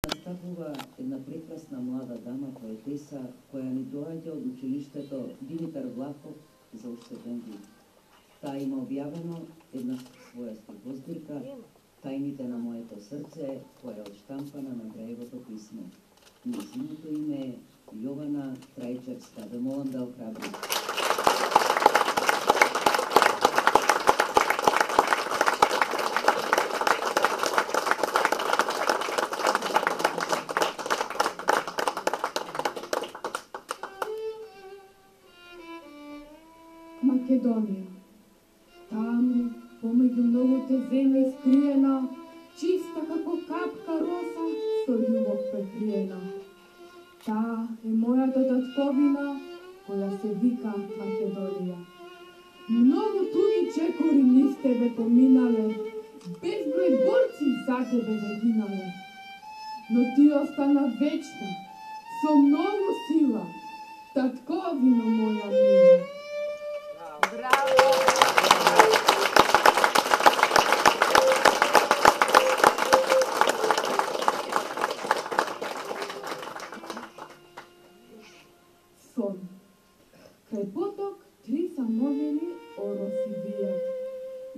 Настапува една прекрасна млада дама, поетеса, која ни доаѓа од училиштето Димитар Влахов за уште еден вид. Таа има објавено една своја стихозбирка Тајните на моето срце, која е одштампана на Граевото писмо. Нејзиното име е Јована Трајчевска. Ве молам да охрабрите. Македонија. Таму, помеѓу многуте земји скриена, чиста како капка роса, со љубов прекриена. Таа е мојата татковина, која се вика Македонија. Многу туги чекори низ тебе поминале, безброј борци за тебе загинале. Но ти остана вечна, со многу сила, татковино моја мила. Браво! Сон. Крај поток три самовени ороси вијат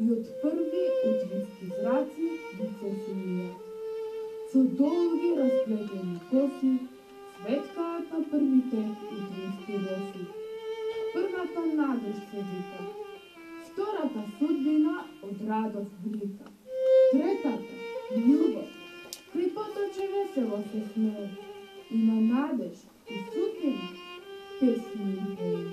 и од први утвински зраци лице си мијат. Со долги расплетени коси светкаат на првите утвински роси. Првата надеж се вика, втората судбина од радост блика, третата љубов, крај поточе весело се смее, и на надеж и судбина песни им пее.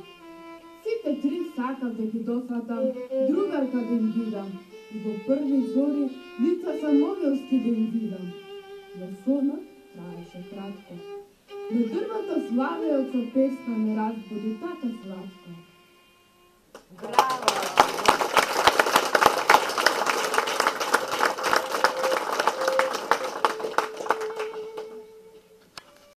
Сите три сакав да ги досатам, другарка да им видам, и во први зори лица самовелски да им видам. Но сонот траеше кратко. На дрвото славеот со песна ме разбуди така сладко. Браво!